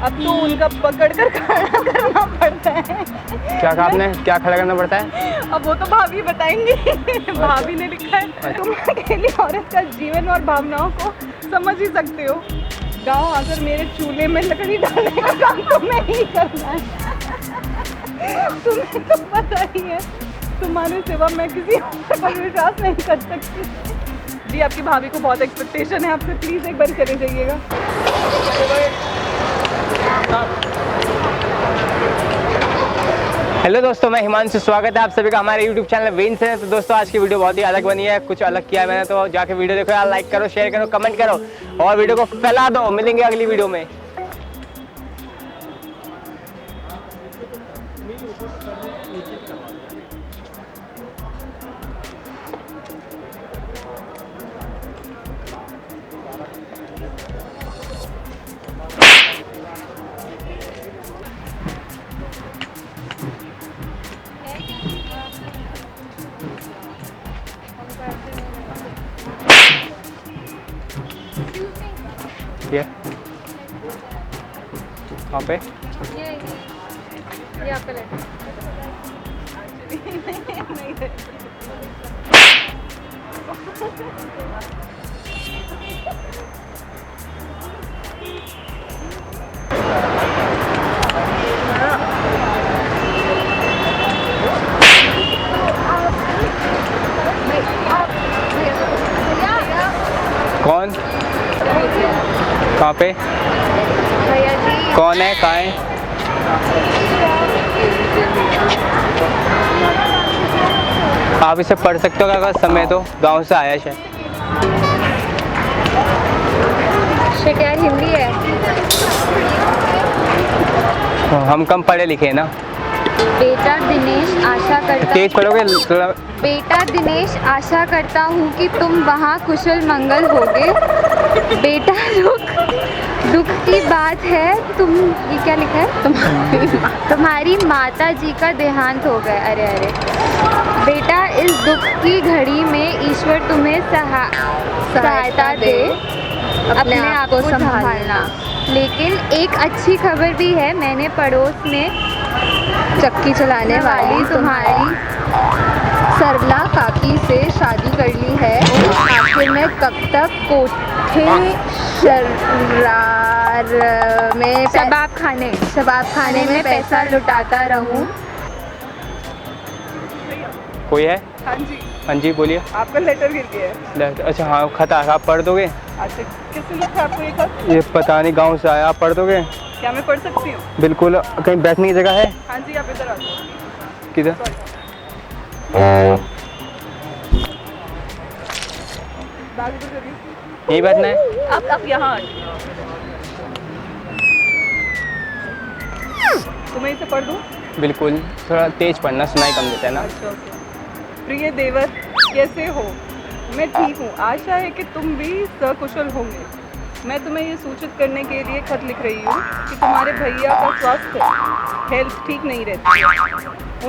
अब तो उनका पकड़ कर खड़ा करना पड़ता है। क्या कहा आपने, क्या खड़ा करना पड़ता है? अब वो तो भाभी बताएंगी। भाभी ने लिखा है। तुम अकेली औरत का जीवन और भावनाओं को समझ ही सकते हो। गाँव आकर मेरे चूल्हे में लकड़ी डालने का काम तुम्हें ही करना है। तुम्हें तो पता ही है, तुम्हारे सिवा मैं किसी पर विश्वास नहीं कर सकती। जी आपकी भाभी को बहुत एक्सपेक्टेशन है आपसे, प्लीज़ एक बार चले जाइएगा। हेलो दोस्तों, मैं हिमांशु, स्वागत है आप सभी का हमारे YouTube चैनल वेन से। तो दोस्तों आज की वीडियो बहुत ही अलग बनी है, कुछ अलग किया है मैंने, तो जाके वीडियो देखो यार, लाइक करो, शेयर करो, कमेंट करो और वीडियो को फैला दो। मिलेंगे अगली वीडियो में। ये कहाँ पे? ये आपका लेटर। कौन? कहाँ पे? भैया जी कौन है, कहाँ है? आप इसे पढ़ सकते हो क्या? अगर समय तो गांव से आया शायद। शिट यार, हिंदी है। हम कम पढ़े लिखे हैं ना। बेटा दिनेश आशा करता तेज पढ़ोगे थोड़ा। बेटा दिनेश आशा करता हूँ कि तुम वहाँ कुशल मंगल होगे। बेटा दुख की बात है, तुम ये क्या लिखा है? तुम्हारी माता जी का देहांत हो गया। अरे अरे बेटा, इस दुख की घड़ी में ईश्वर तुम्हें सहायता दे अपने आप को संभालना। लेकिन एक अच्छी खबर भी है, मैंने पड़ोस में चक्की चलाने वाली तुम्हारी सरला काकी से शादी कर ली है। आखिर मैं कब तक कोठे शरार में शबाब खाने में पैसा लुटाता रहूं? कोई है? हाँ जी, हाँ जी बोलिए। आपका लेटर गिर गया है। अच्छा हाँ, खत आया, आप पढ़ दोगे? अच्छा, किसने लिखा आपको ये खत? ये पता नहीं, गांव से आया, आप पढ़ दोगे? क्या मैं पढ़ सकती हूँ? बिल्कुल। कहीं बैठने की जगह है? हाँ जी, आप इधर आ जाओ। किधर? बैग इधर करिए। यहीं बैठना है? आप यहाँ आ जाइए। तो मैं इसे पढ़ दूँ? बिल्कुल, थोड़ा तेज पढ़ना, सुनाई कम देता है ना। अच्छा ओके। प्रिय देवर, कैसे हो? मैं ठीक हूँ। आशा है कि तुम भी सकुशल होंगे। मैं तुम्हें ये सूचित करने के लिए खत लिख रही हूँ कि तुम्हारे भैया का स्वास्थ्य हेल्थ ठीक नहीं रहती है।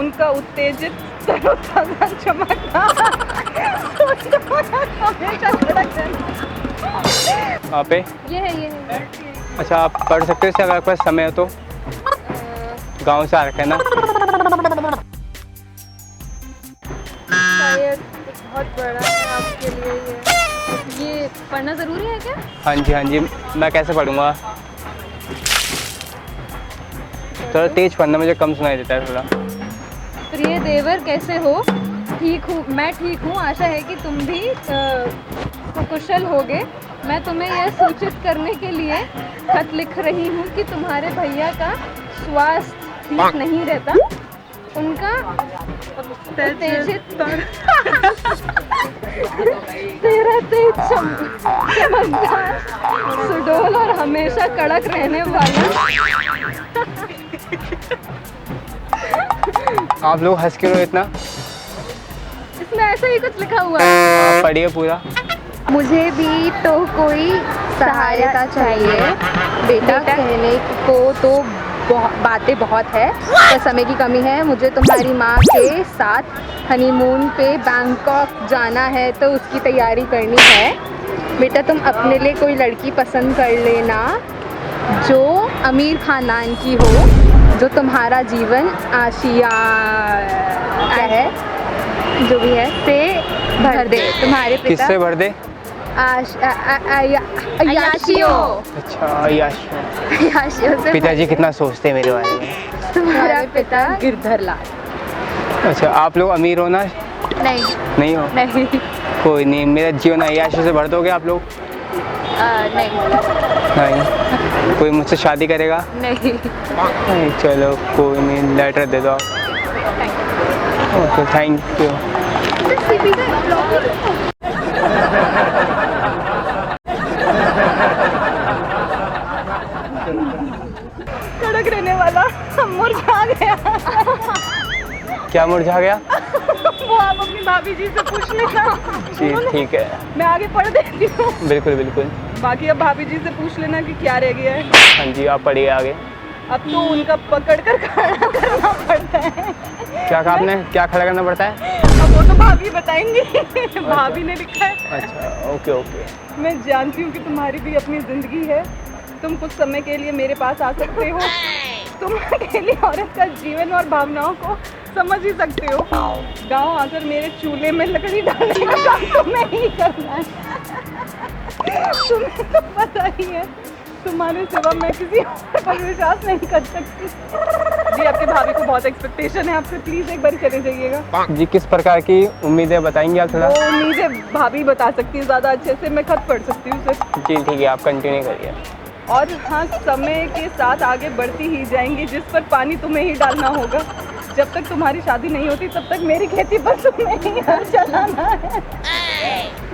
उनका उत्तेजित तरोताज़ा चमकना हमेशा धड़क रहना। आप पे? ये है। अच्छा, आप पढ़ सकते हो इसे अगर आपके पास समय हो तो। गांव से आ रखा है ना। शायद बहुत बड़ा है आपके लिए ये पढ़ना ज़रूरी है क्या? हाँ जी, मैं कैसे पढ़ूंगा? थोड़ा तेज पढ़ना, मुझे कम सुनाई देता है थोड़ा। प्रिय देवर, कैसे हो? ठीक हूँ, मैं ठीक हूँ। आशा है कि तुम भी कुशल होगे। मैं तुम्हें यह सूचित करने के लिए खत लिख रही हूँ कि तुम्हारे भैया का स्वास्थ्य ठीक नहीं रहता। उनका उत्तेजित तेरा तेज चमकदार, सुडौल और हमेशा कड़क रहने वाला। आप लोग हंस क्यों रहे हो इतना? इसमें ऐसा ही कुछ लिखा हुआ है। आप पढ़िए पूरा। मुझे भी तो कोई सहायता चाहिए। बेटा कहने को तो बातें बहुत है, पर समय की कमी है। मुझे तुम्हारी माँ के साथ हनीमून पे बैंकॉक जाना है, तो उसकी तैयारी करनी है। बेटा तुम अपने लिए कोई लड़की पसंद कर लेना। जो अमीर खानदान की हो, जो तुम्हारा जीवन आशिया क्या है जो भी है से भर दे, तुम्हारे पिता किससे भर दे? अयाशियों अच्छा, अय्याशियों। अयाशियों से पिताजी कितना सोचते हैं मेरे बारे में। तुम्हारा पिता गिरधर लाल। अच्छा, आप लोग अमीर हो ना? नहीं नहीं हो? नहीं कोई नहीं, मेरा जीवन अय्याशियों से भर दोगे आप लोग? नहीं नहीं। कोई मुझसे शादी करेगा? नहीं नहीं, चलो कोई नहीं, लेटर दे दो आप। Okay, thank you. कड़क रहने वाला मुरझा गया। क्या मुरझा गया? वो आप अपनी भाभी जी से पूछ लेना। जी ठीक है, मैं आगे पढ़ देती हूँ। बिल्कुल बिल्कुल। बाकी अब भाभी जी से पूछ लेना कि क्या रह गया है। हाँ जी, आप पढ़िए आगे। अब तो उनका पकड़ कर खड़ा करना पड़ता है। क्या कहा आपने? क्या खड़ा करना पड़ता है? अब वो तो भाभी बताएंगी। भाभी ने लिखा है। अच्छा, ओके ओके। मैं जानती हूँ कि तुम्हारी भी अपनी जिंदगी है। तुम कुछ समय के लिए मेरे पास आ सकते हो। तुम अकेली औरत का जीवन और भावनाओं को समझ ही सकते हो। गांव आकर मेरे चूल्हे में लकड़ी डालने का काम तुम्हें ही करना है। तुम्हें तो पता ही है, तुम्हारे सिवा मैं किसी और पर विश्वास नहीं कर सकती। जी, आपके भाभी को बहुत एक्सपेक्टेशन है आपसे, प्लीज एक बार चले जाइएगा। जी, किस प्रकार की उम्मीदें बताएंगे आप थोड़ा? वो उम्मीदें भाभी बता सकती है ज़्यादा अच्छे से, मैं खत पढ़ सकती हूँ सिर्फ। जी ठीक है, आप कंटिन्यू करिए। और हाँ, समय के साथ आगे बढ़ती ही जाएंगी, जिस पर पानी तुम्हें ही डालना होगा। जब तक तुम्हारी शादी नहीं होती तब तक मेरी खेती पर तुम्हें ही हल चलाना है।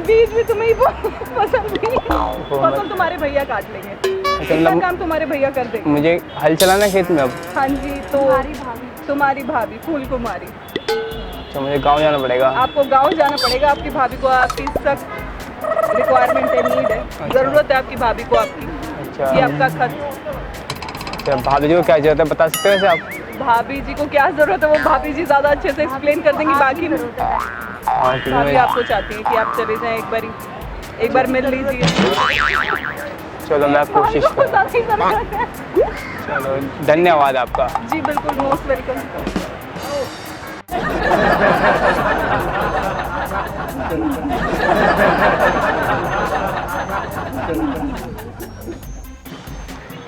बीज भी तुम्हें ही फसल भी फसल तुम्हारे भैया काट लेंगे। इतना काम तुम्हारे भैया कर देंगे। मुझे हल चलाना है खेत में अब? हाँ जी, तो तुम्हारी भाभी फूल कुमारी। अच्छा, मुझे गांव जाना पड़ेगा? आपको गांव जाना पड़ेगा। आपकी भाभी को आपकी सख्त रिक्वायरमेंट है, नीड है, ज़रूरत है आपकी भाभी को आपकी। अच्छा, ये आपका खत। अच्छा, भाभी जी को क्या जरूरत है बता सकते हो वैसे आप? भाभी जी को क्या जरूरत है वो भाभी जी ज्यादा अच्छे से एक्सप्लेन कर देंगी। बाकी हाँ, क्योंकि भाभी मैं- आपको चाहती हैं कि आप चले जाएं, एक बार मिल लीजिए। चलो मैं कोशिश आपको ज्यादा ही जरूरत है। चलो, धन्यवाद आपका। जी बिल्कुल, मोस्ट वेलकम।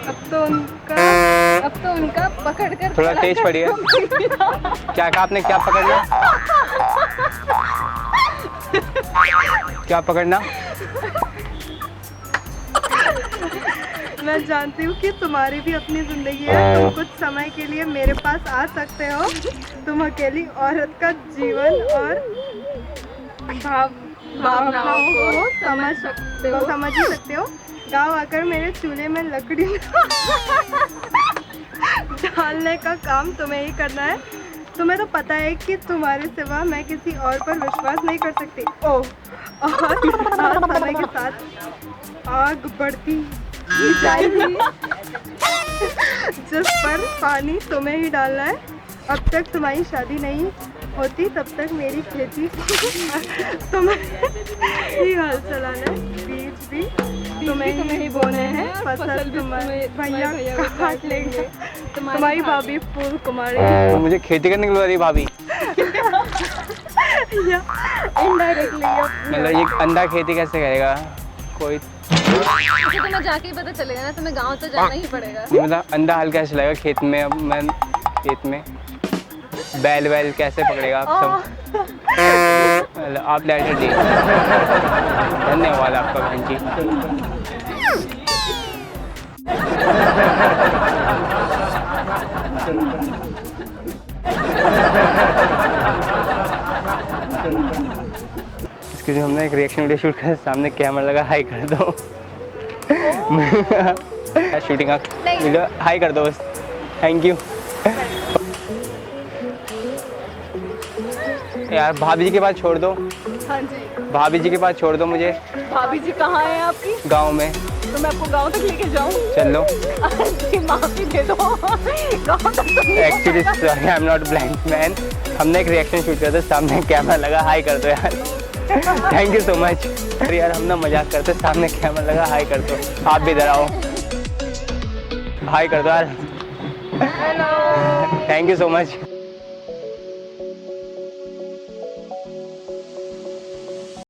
अब तो उनका पकड़ कर थोड़ा तेज पढ़िए। क्या कहा आपने? क्या पकड़ना? क्या पकड़ना? मैं जानती हूँ कि तुम्हारी भी अपनी ज़िंदगी है। तुम कुछ समय के लिए मेरे पास आ सकते हो। तुम अकेली औरत का जीवन और भावनाओं को समझ ही सकते हो। गांव आकर मेरे चूल्हे में लकड़ी डालने का काम तुम्हें ही करना है। तुम्हें तो पता है कि तुम्हारे सिवा मैं किसी और पर विश्वास नहीं कर सकती। ओह, और समय के साथ आग बढ़ती ही जाएगी, जिस पर पानी तुम्हें ही डालना है। अब तक तुम्हारी शादी नहीं होती तब तक मेरी खेती तुम्हें ही हल चलाना है। बीज भी तुम्हें ही बोने हैं, फसल तुम्हारे भैया काट लेंगे। तुम्हारी भाभी फूल कुमारी। मुझे खेती करने के लिए भाभी? इनडायरेक्टली मतलब ये अंधा खेती कैसे करेगा कोई? तुम्हें जाके ही पता चलेगा ना, तुम्हें गांव तो जाना ही पड़ेगा। नहीं, मतलब अंधा हल कैसे चलाएगा खेत में? अब मैं खेत में बैल कैसे पकड़ेगा आप सब? मतलब आप लेटर दी। धन्यवाद आपका बहन जी। इसके जो हमने एक रिएक्शन वीडियो शूट कर, सामने कैमरा लगा, हाई कर दो। शूटिंग वीडियो हाई कर दो बस, थैंक यू। यार भाभी जी के पास छोड़ दो, हाँ जी, भाभी जी के पास छोड़ दो मुझे। भाभी जी कहाँ है आपकी? गांव में। तो मैं आपको गांव तक लेके जाऊँ? चल लो। जी माफी दे दो, गांव तक तो नहीं actually sorry, I am not blind man. हमने एक रिएक्शन शूट किया था, सामने कैमरा लगा, हाई कर दो यार। Thank you so much. यार हम ना मजाक करते, सामने कैमरा लगा, हाई कर दो। आप भी इधर आओ। हाय कर दो यार। Hello. Thank you so much.